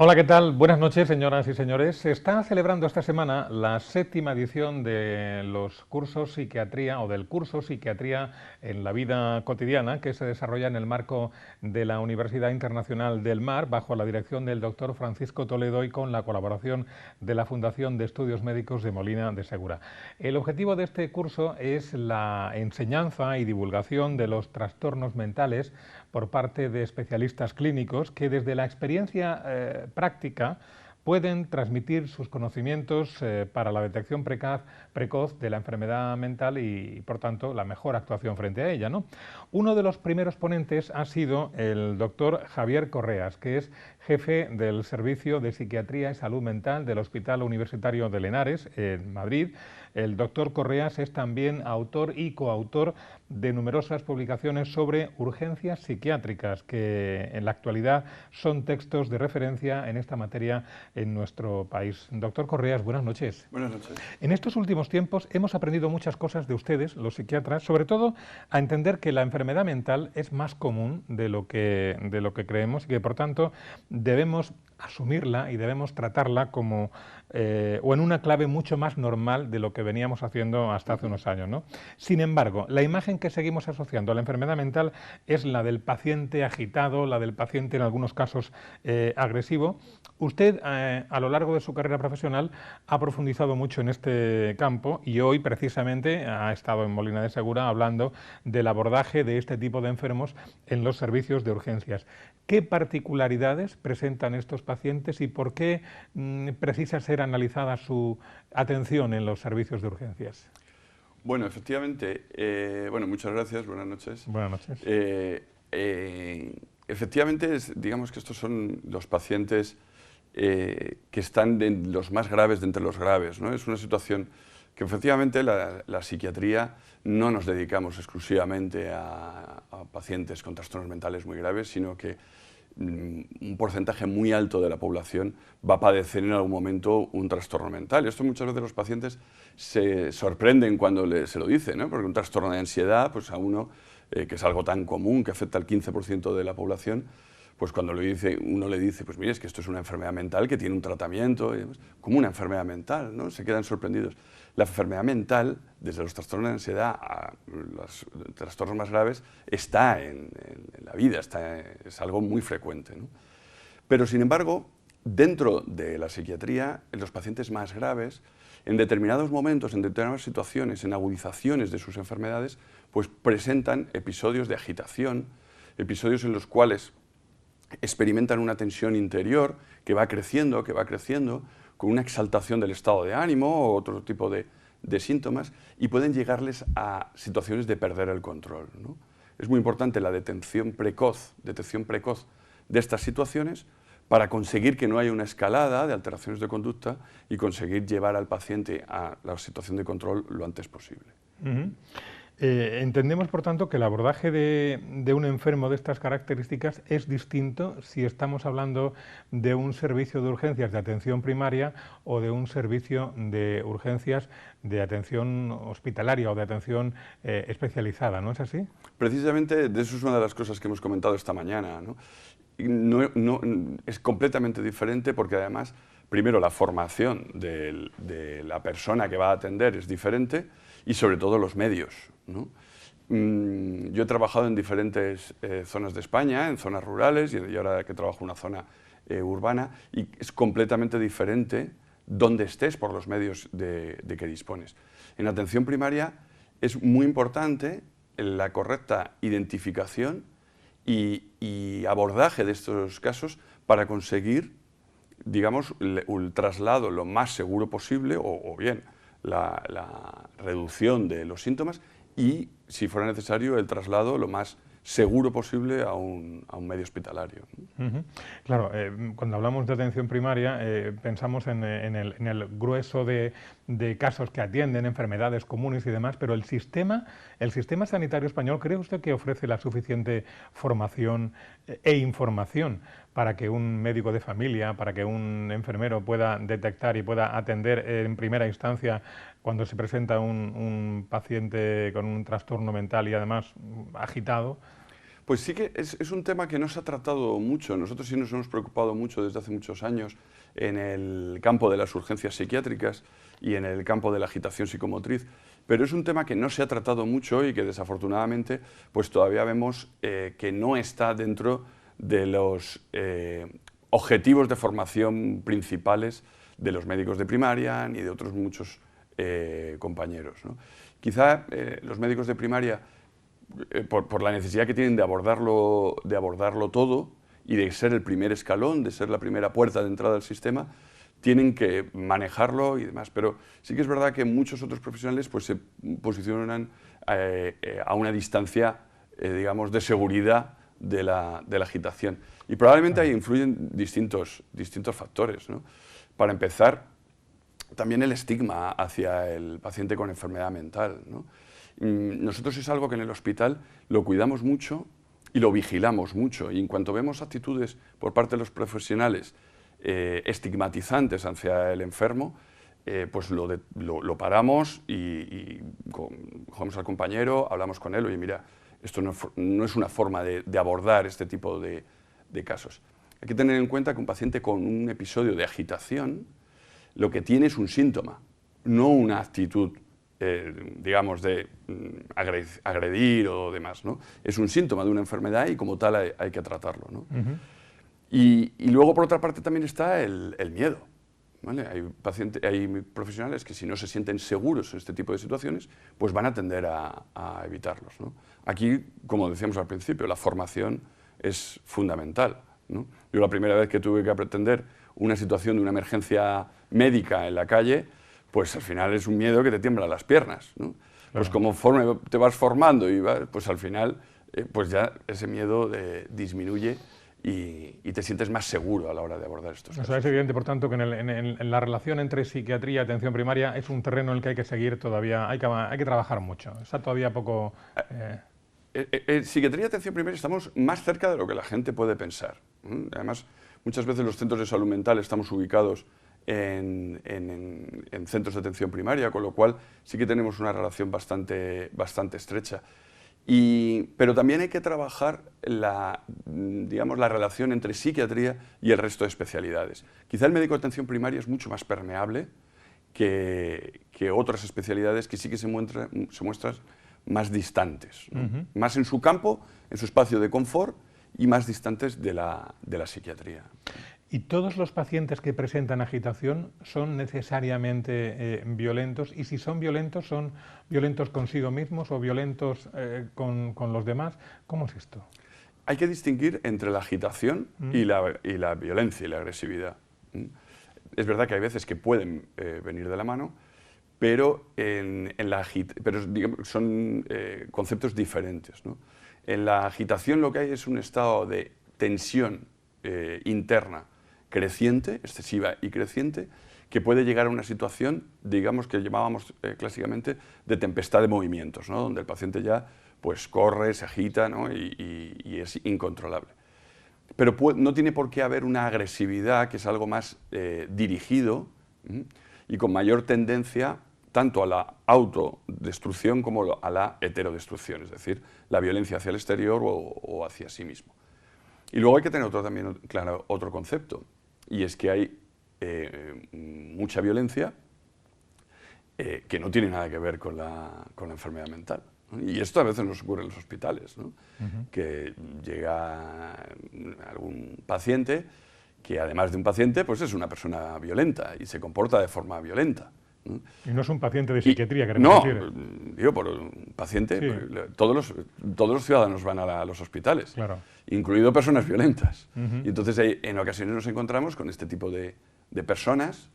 Hola, ¿qué tal? Buenas noches, señoras y señores. Se está celebrando esta semana la séptima edición de los cursos psiquiatría o del curso psiquiatría en la vida cotidiana que se desarrolla en el marco de la Universidad Internacional del Mar bajo la dirección del doctor Francisco Toledo y con la colaboración de la Fundación de Estudios Médicos de Molina de Segura. El objetivo de este curso es la enseñanza y divulgación de los trastornos mentales por parte de especialistas clínicos que desde la experiencia práctica pueden transmitir sus conocimientos para la detección precoz de la enfermedad mental y, por tanto, la mejor actuación frente a ella, ¿no? Uno de los primeros ponentes ha sido el doctor Javier Correas, que es jefe del Servicio de Psiquiatría y Salud Mental del Hospital Universitario de Linares, en Madrid. El doctor Correas es también autor y coautor de numerosas publicaciones sobre urgencias psiquiátricas, que en la actualidad son textos de referencia en esta materia en nuestro país. Doctor Correas, buenas noches. Buenas noches. En estos últimos tiempos hemos aprendido muchas cosas de ustedes, los psiquiatras, sobre todo a entender que la enfermedad mental es más común de lo que creemos y que, por tanto, debemos asumirla y debemos tratarla como o en una clave mucho más normal de lo que veníamos haciendo hasta hace unos años, ¿no? Sin embargo, la imagen que seguimos asociando a la enfermedad mental es la del paciente agitado, la del paciente en algunos casos agresivo. Usted, a lo largo de su carrera profesional, ha profundizado mucho en este campo y hoy precisamente ha estado en Molina de Segura hablando del abordaje de este tipo de enfermos en los servicios de urgencias. ¿Qué particularidades presentan estos pacientes y por qué precisa ser analizada su atención en los servicios de urgencias? Bueno, efectivamente, muchas gracias, buenas noches. Buenas noches. Efectivamente, digamos que estos son los pacientes que están de los más graves de entre los graves, ¿no? Es una situación que efectivamente la psiquiatría no nos dedicamos exclusivamente a pacientes con trastornos mentales muy graves, sino que un porcentaje muy alto de la población va a padecer en algún momento un trastorno mental. Esto muchas veces los pacientes se sorprenden cuando se lo dicen, ¿no? Porque un trastorno de ansiedad, pues a uno, que es algo tan común, que afecta al 15% de la población, pues cuando uno le dice, pues mire, es que esto es una enfermedad mental que tiene un tratamiento, como una enfermedad mental, ¿no? Se quedan sorprendidos. La enfermedad mental, desde los trastornos de ansiedad a los trastornos más graves, está en la vida, es algo muy frecuente, ¿no? Pero, sin embargo, dentro de la psiquiatría, en los pacientes más graves, en determinados momentos, en determinadas situaciones, en agudizaciones de sus enfermedades, pues presentan episodios de agitación, episodios en los cuales experimentan una tensión interior que va creciendo, con una exaltación del estado de ánimo o otro tipo de síntomas, y pueden llegarles a situaciones de perder el control, ¿no? Es muy importante la detección precoz de estas situaciones para conseguir que no haya una escalada de alteraciones de conducta y conseguir llevar al paciente a la situación de control lo antes posible. Entendemos, por tanto, que el abordaje de un enfermo de estas características es distinto si estamos hablando de un servicio de urgencias de atención primaria o de un servicio de urgencias de atención hospitalaria o de atención especializada, ¿no es así? Precisamente de eso es una de las cosas que hemos comentado esta mañana, ¿no? Es completamente diferente porque además, primero, la formación de la persona que va a atender es diferente y sobre todo los medios, ¿no? Yo he trabajado en diferentes zonas de España, en zonas rurales y ahora que trabajo en una zona urbana, y es completamente diferente donde estés por los medios de que dispones. En atención primaria es muy importante la correcta identificación y abordaje de estos casos para conseguir, digamos, el traslado lo más seguro posible o bien la reducción de los síntomas y, si fuera necesario, el traslado lo más seguro posible a un medio hospitalario. Claro, cuando hablamos de atención primaria pensamos en el grueso de casos que atienden, enfermedades comunes y demás, pero el sistema sanitario español, ¿cree usted que ofrece la suficiente formación e información para que un médico de familia, para que un enfermero pueda detectar y pueda atender en primera instancia cuando se presenta un paciente con un trastorno mental y además agitado? Pues sí que es un tema que no se ha tratado mucho. Nosotros sí nos hemos preocupado mucho desde hace muchos años en el campo de las urgencias psiquiátricas y en el campo de la agitación psicomotriz, pero es un tema que no se ha tratado mucho y que desafortunadamente pues todavía vemos que no está dentro de los objetivos de formación principales de los médicos de primaria ni de otros muchos compañeros, ¿no? Quizá los médicos de primaria, por la necesidad que tienen de abordarlo todo y de ser el primer escalón, de ser la primera puerta de entrada al sistema, tienen que manejarlo y demás. Pero sí que es verdad que muchos otros profesionales pues, se posicionan a una distancia, digamos, de seguridad de la agitación. Y probablemente ahí influyen distintos factores, ¿no? Para empezar, también el estigma hacia el paciente con enfermedad mental, ¿no? Nosotros es algo que en el hospital lo cuidamos mucho y lo vigilamos mucho. Y en cuanto vemos actitudes por parte de los profesionales estigmatizantes hacia el enfermo, pues lo paramos y cogemos al compañero, hablamos con él, oye, mira, esto no es una forma de abordar este tipo de casos. Hay que tener en cuenta que un paciente con un episodio de agitación lo que tiene es un síntoma, no una actitud digamos, de agredir o demás, ¿no? Es un síntoma de una enfermedad y como tal hay que tratarlo, ¿no? Y luego, por otra parte, también está el miedo, ¿vale? Hay profesionales que si no se sienten seguros en este tipo de situaciones, pues van a tender a evitarlos, ¿no? Aquí, como decíamos al principio, la formación es fundamental, ¿no? Yo la primera vez que tuve que atender una situación de una emergencia médica en la calle, pues al final es un miedo que te tiembla las piernas, ¿no? Claro. Pues conforme te vas formando, pues al final pues ya ese miedo disminuye y te sientes más seguro a la hora de abordar estos casos. O sea, es evidente, por tanto, que en la relación entre psiquiatría y atención primaria es un terreno en el que hay que seguir todavía, hay que trabajar mucho. Está todavía poco... En psiquiatría y atención primaria estamos más cerca de lo que la gente puede pensar. Además, muchas veces los centros de salud mental estamos ubicados en centros de atención primaria, con lo cual sí que tenemos una relación bastante estrecha. Pero también hay que trabajar digamos, la relación entre psiquiatría y el resto de especialidades. Quizá el médico de atención primaria es mucho más permeable que otras especialidades que sí que se muestran más distantes, ¿no? Más en su campo, en su espacio de confort y más distantes de la psiquiatría. ¿Y todos los pacientes que presentan agitación son necesariamente violentos? Y si son violentos consigo mismos o violentos con los demás? ¿Cómo es esto? Hay que distinguir entre la agitación y la violencia y la agresividad. Es verdad que hay veces que pueden venir de la mano, pero, digamos, son conceptos diferentes, ¿no? En la agitación lo que hay es un estado de tensión interna creciente, excesiva y creciente, que puede llegar a una situación, digamos, que llamábamos clásicamente de tempestad de movimientos, ¿no? Donde el paciente ya pues, corre, se agita, ¿no? y es incontrolable. Pero no tiene por qué haber una agresividad, que es algo más dirigido y con mayor tendencia tanto a la autodestrucción como a la heterodestrucción, es decir, la violencia hacia el exterior o hacia sí mismo. Y luego hay que tener otro concepto, y es que hay mucha violencia que no tiene nada que ver con la enfermedad mental, ¿no? Y esto a veces nos ocurre en los hospitales, ¿no? Que llega algún paciente que además de un paciente pues es una persona violenta y se comporta de forma violenta. Y no es un paciente de psiquiatría, que no, digo, por un paciente, sí. Todos los ciudadanos van a los hospitales, claro, incluido personas violentas. Y entonces en ocasiones nos encontramos con este tipo de personas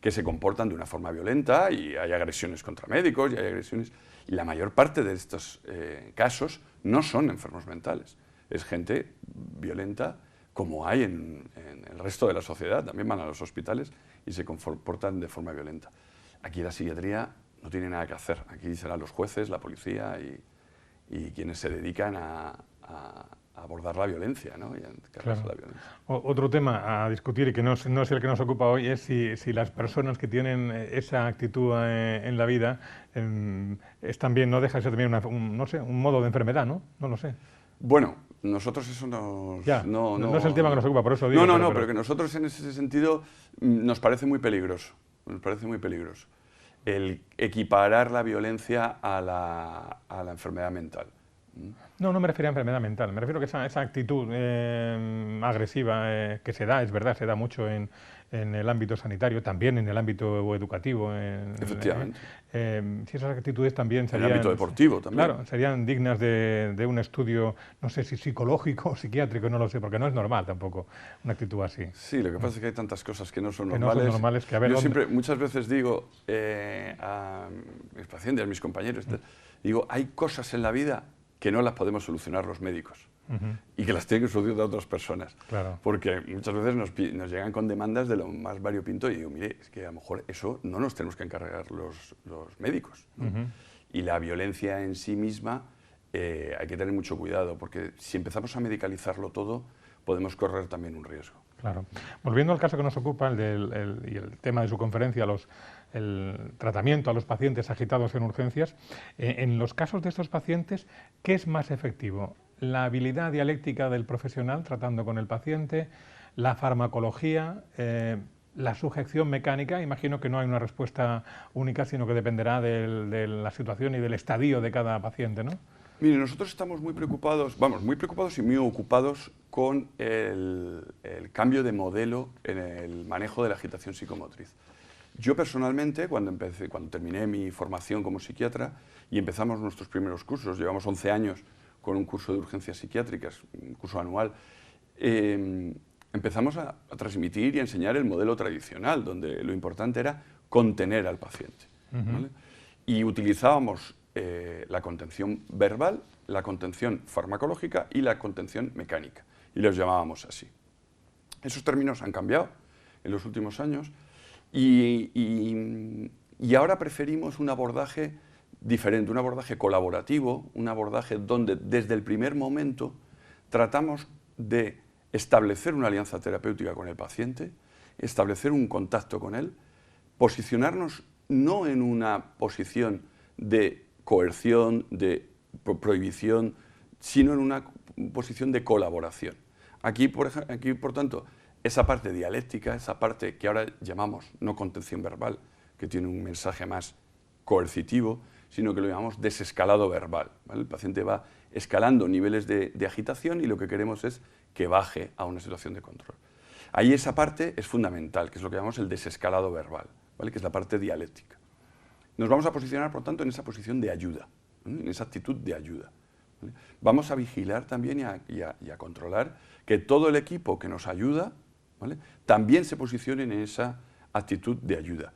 que se comportan de una forma violenta y hay agresiones contra médicos y hay agresiones... Y la mayor parte de estos casos no son enfermos mentales, es gente violenta como hay en el resto de la sociedad, también van a los hospitales y se comportan de forma violenta. Aquí la psiquiatría no tiene nada que hacer. Aquí serán los jueces, la policía y quienes se dedican a abordar la violencia, ¿no? Y a encargarse de la violencia. Otro tema a discutir y que no es el que nos ocupa hoy es si las personas que tienen esa actitud en la vida es también, no deja de ser también un modo de enfermedad, ¿no? No lo sé. Bueno, nosotros eso nos... Ya, no es el tema que nos ocupa, por eso digo. Pero que nosotros en ese sentido nos parece muy peligroso. Nos parece muy peligroso el equiparar la violencia a la enfermedad mental. No me refiero a enfermedad mental, me refiero a que esa actitud agresiva que se da, es verdad, se da mucho en el ámbito sanitario, también en el ámbito educativo. Efectivamente. Si esas actitudes también serían... En el ámbito deportivo también. Claro, serían dignas de un estudio, no sé si psicológico o psiquiátrico, no lo sé, porque no es normal tampoco una actitud así. Sí, lo que pasa es que hay tantas cosas que no son que normales. No son normales que, a ver, yo siempre, muchas veces digo a mis pacientes, a mis compañeros, digo, hay cosas en la vida que no las podemos solucionar los médicos y que las tienen que solucionar otras personas. Claro. Porque muchas veces nos llegan con demandas de lo más variopinto y digo, mire, es que a lo mejor eso no nos tenemos que encargar los médicos, ¿no? Y la violencia en sí misma hay que tener mucho cuidado, porque si empezamos a medicalizarlo todo, podemos correr también un riesgo. Claro. Volviendo al caso que nos ocupa, y el tema de su conferencia, el tratamiento a los pacientes agitados en urgencias, en los casos de estos pacientes, ¿qué es más efectivo? ¿La habilidad dialéctica del profesional tratando con el paciente? ¿La farmacología? ¿La sujeción mecánica? Imagino que no hay una respuesta única, sino que dependerá de la situación y del estadio de cada paciente, ¿no? Mire, nosotros estamos muy preocupados y muy ocupados con el cambio de modelo en el manejo de la agitación psicomotriz. Yo personalmente, cuando terminé mi formación como psiquiatra y empezamos nuestros primeros cursos, llevamos 11 años con un curso de urgencias psiquiátricas, un curso anual, empezamos a transmitir y a enseñar el modelo tradicional, donde lo importante era contener al paciente, ¿vale? Y utilizábamos la contención verbal, la contención farmacológica y la contención mecánica, y los llamábamos así. Esos términos han cambiado en los últimos años y ahora preferimos un abordaje diferente, un abordaje colaborativo, un abordaje donde desde el primer momento tratamos de establecer una alianza terapéutica con el paciente, establecer un contacto con él, posicionarnos no en una posición de coerción, de prohibición, sino en una posición de colaboración. Aquí, por tanto, esa parte dialéctica, esa parte que ahora llamamos no contención verbal, que tiene un mensaje más coercitivo, sino que lo llamamos desescalado verbal, ¿vale? El paciente va escalando niveles de agitación y lo que queremos es que baje a una situación de control. Ahí esa parte es fundamental, que es lo que llamamos el desescalado verbal, ¿vale? Que es la parte dialéctica. Nos vamos a posicionar, por tanto, en esa posición de ayuda, ¿vale? En esa actitud de ayuda, ¿vale? Vamos a vigilar también y a controlar que todo el equipo que nos ayuda, ¿vale?, también se posicione en esa actitud de ayuda.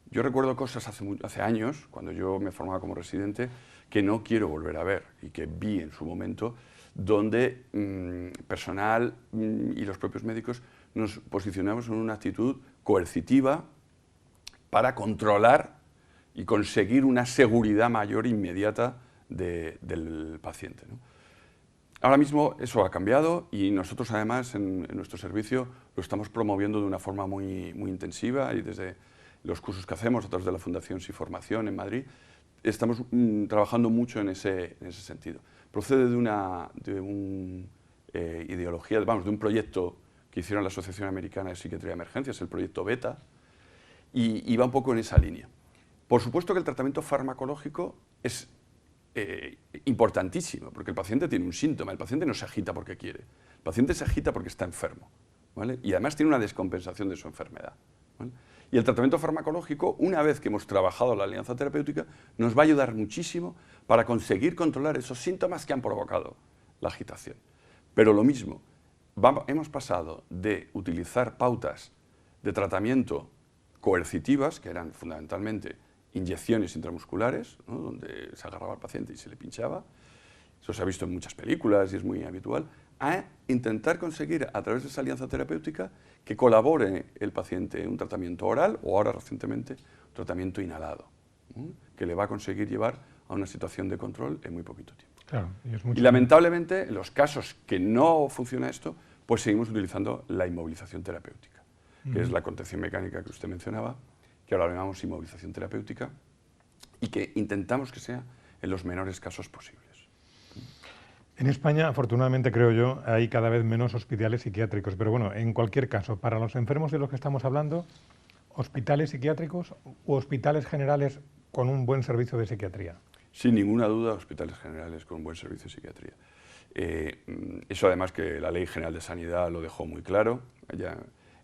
Yo recuerdo cosas hace años, cuando yo me formaba como residente, que no quiero volver a ver y que vi en su momento, donde personal y los propios médicos nos posicionamos en una actitud coercitiva para controlar y conseguir una seguridad mayor inmediata del paciente, ¿no? Ahora mismo eso ha cambiado y nosotros además en nuestro servicio lo estamos promoviendo de una forma muy intensiva y desde los cursos que hacemos a través de la Fundación Psiformación en Madrid estamos trabajando mucho en ese sentido. Procede de una ideología, de un proyecto que hicieron la Asociación Americana de Psiquiatría de Emergencias, el proyecto Beta, y va un poco en esa línea. Por supuesto que el tratamiento farmacológico es importantísimo, porque el paciente tiene un síntoma, el paciente no se agita porque quiere, el paciente se agita porque está enfermo, ¿vale? Y además tiene una descompensación de su enfermedad, ¿vale? Y el tratamiento farmacológico, una vez que hemos trabajado la alianza terapéutica, nos va a ayudar muchísimo para conseguir controlar esos síntomas que han provocado la agitación. Pero lo mismo, hemos pasado de utilizar pautas de tratamiento coercitivas, que eran fundamentalmente inyecciones intramusculares, ¿no?, donde se agarraba al paciente y se le pinchaba, eso se ha visto en muchas películas y es muy habitual, a intentar conseguir a través de esa alianza terapéutica que colabore el paciente en un tratamiento oral o ahora recientemente un tratamiento inhalado, ¿no?, que le va a conseguir llevar a una situación de control en muy poquito tiempo. Claro, y lamentablemente en los casos que no funciona esto, pues seguimos utilizando la inmovilización terapéutica, que es la contención mecánica que usted mencionaba, que ahora lo llamamos inmovilización terapéutica, y que intentamos que sea en los menores casos posibles. En España, afortunadamente, creo yo, hay cada vez menos hospitales psiquiátricos, pero bueno, en cualquier caso, para los enfermos de los que estamos hablando, ¿hospitales psiquiátricos u hospitales generales con un buen servicio de psiquiatría? Sin ninguna duda, hospitales generales con un buen servicio de psiquiatría. Eso además que la Ley General de Sanidad lo dejó muy claro, ya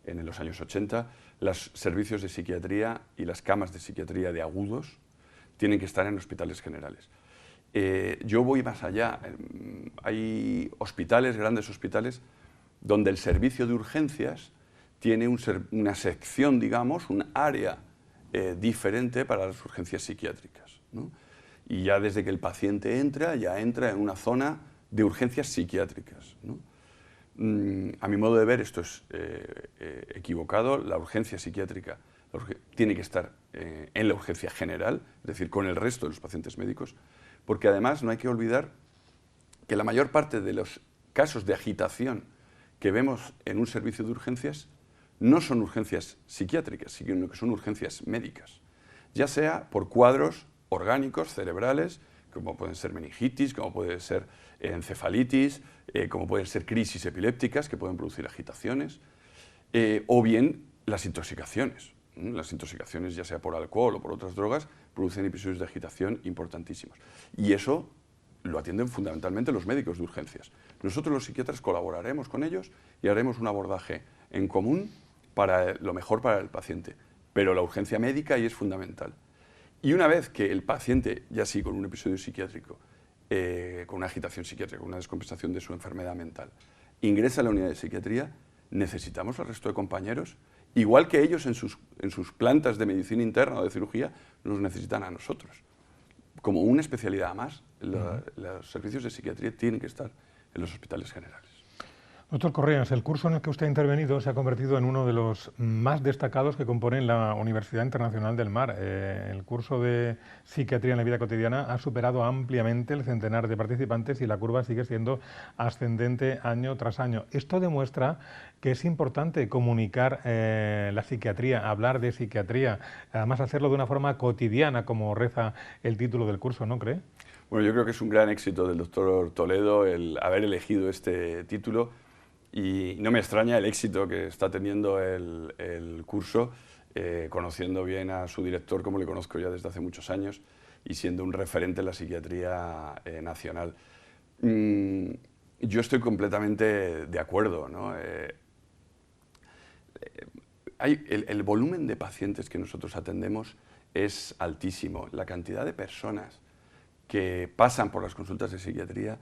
en los años 80, los servicios de psiquiatría y las camas de psiquiatría de agudos tienen que estar en hospitales generales. Yo voy más allá, hay hospitales, grandes hospitales, donde el servicio de urgencias tiene una sección, digamos, un área diferente para las urgencias psiquiátricas, ¿no? Y ya desde que el paciente entra, ya entra en una zona de urgencias psiquiátricas, ¿no? A mi modo de ver esto es equivocado. La urgencia psiquiátrica tiene que estar en la urgencia general, es decir, con el resto de los pacientes médicos, porque además no hay que olvidar que la mayor parte de los casos de agitación que vemos en un servicio de urgencias no son urgencias psiquiátricas, sino que son urgencias médicas, ya sea por cuadros orgánicos, cerebrales, como pueden ser meningitis, como puede ser encefalitis, como pueden ser crisis epilépticas que pueden producir agitaciones, o bien las intoxicaciones. Las intoxicaciones, ya sea por alcohol o por otras drogas, producen episodios de agitación importantísimos. Y eso lo atienden fundamentalmente los médicos de urgencias. Nosotros los psiquiatras colaboraremos con ellos y haremos un abordaje en común para lo mejor para el paciente. Pero la urgencia médica ahí es fundamental. Y una vez que el paciente, ya sí con un episodio psiquiátrico, con una agitación psiquiátrica, con una descompensación de su enfermedad mental, ingresa a la unidad de psiquiatría, necesitamos al resto de compañeros, igual que ellos en sus plantas de medicina interna o de cirugía, nos necesitan a nosotros. Como una especialidad más, los servicios de psiquiatría tienen que estar en los hospitales generales. Doctor Correas, el curso en el que usted ha intervenido se ha convertido en uno de los más destacados que componen la Universidad Internacional del Mar. El curso de Psiquiatría en la Vida Cotidiana ha superado ampliamente el centenar de participantes y la curva sigue siendo ascendente año tras año. Esto demuestra que es importante comunicar la psiquiatría, hablar de psiquiatría, además hacerlo de una forma cotidiana, como reza el título del curso, ¿no cree? Bueno, yo creo que es un gran éxito del doctor Toledo el haber elegido este título. Y no me extraña el éxito que está teniendo el curso, conociendo bien a su director, como le conozco ya desde hace muchos años, y siendo un referente en la psiquiatría nacional. Yo estoy completamente de acuerdo, ¿no? El volumen de pacientes que nosotros atendemos es altísimo. La cantidad de personas que pasan por las consultas de psiquiatría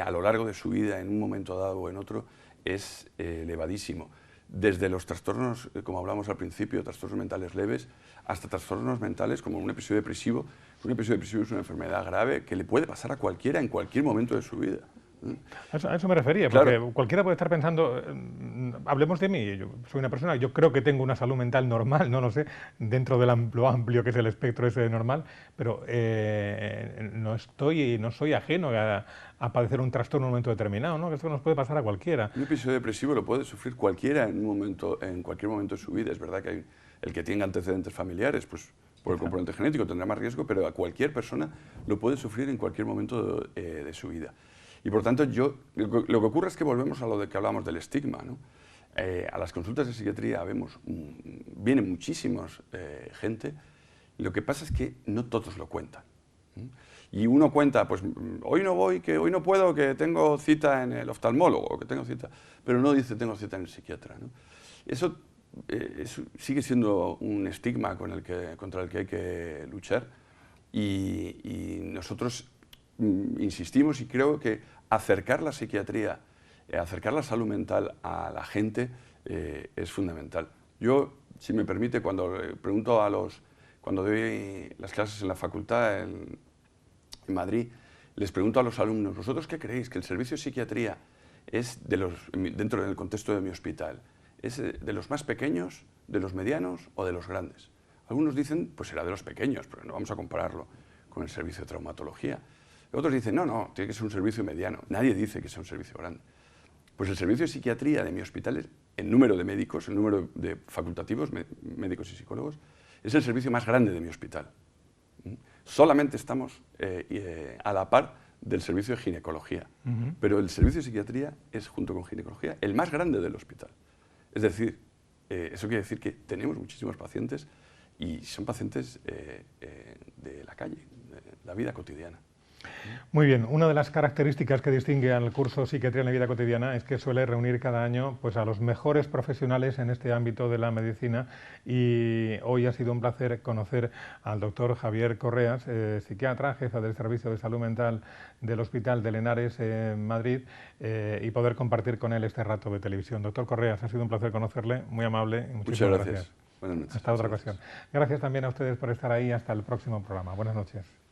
a lo largo de su vida, en un momento dado o en otro, es elevadísimo. Desde los trastornos, como hablamos al principio, trastornos mentales leves, hasta trastornos mentales como un episodio depresivo. Un episodio depresivo es una enfermedad grave que le puede pasar a cualquiera en cualquier momento de su vida. A eso me refería, porque Claro. cualquiera puede estar pensando, hablemos de mí, yo soy una persona, yo creo que tengo una salud mental normal, no lo sé, dentro de lo amplio que es el espectro ese de normal, pero no soy ajeno a padecer un trastorno en un momento determinado, ¿no? Que esto nos puede pasar a cualquiera. Un episodio depresivo lo puede sufrir cualquiera en cualquier momento de su vida. Es verdad que el que tenga antecedentes familiares, pues por el componente genético tendrá más riesgo, pero a cualquier persona lo puede sufrir en cualquier momento de su vida. Y por tanto, lo que ocurre es que volvemos a lo de que hablábamos del estigma, ¿no? A las consultas de psiquiatría viene muchísimos gente. Lo que pasa es que no todos lo cuentan. Y uno cuenta, pues hoy no voy, que hoy no puedo, que tengo cita en el oftalmólogo, que tengo cita, pero no dice tengo cita en el psiquiatra, ¿no? Eso sigue siendo un estigma contra el que hay que luchar y nosotros insistimos y creo que acercar la psiquiatría, acercar la salud mental a la gente es fundamental. Yo, si me permite, cuando doy las clases en la facultad en Madrid, les pregunto a los alumnos, ¿vosotros qué creéis? ¿Que el servicio de psiquiatría es dentro del contexto de mi hospital, es de los más pequeños, de los medianos o de los grandes? Algunos dicen, pues será de los pequeños, pero no vamos a compararlo con el servicio de traumatología. Otros dicen, no, tiene que ser un servicio mediano. Nadie dice que sea un servicio grande. Pues el servicio de psiquiatría de mi hospital, el número de médicos, el número de facultativos, médicos y psicólogos, es el servicio más grande de mi hospital. Solamente estamos a la par del servicio de ginecología. Pero el servicio de psiquiatría es, junto con ginecología, el más grande del hospital. Es decir, eso quiere decir que tenemos muchísimos pacientes y son pacientes de la calle, de la vida cotidiana. Muy bien, una de las características que distingue al curso Psiquiatría en la vida cotidiana es que suele reunir cada año pues, a los mejores profesionales en este ámbito de la medicina, y hoy ha sido un placer conocer al doctor Javier Correas, psiquiatra, jefe del Servicio de Salud Mental del Hospital de Lenares en Madrid, y poder compartir con él este rato de televisión. Doctor Correas, ha sido un placer conocerle, muy amable. Y muchísimas gracias. Buenas noches. Hasta otra ocasión. Gracias también a ustedes por estar ahí. Hasta el próximo programa. Buenas noches.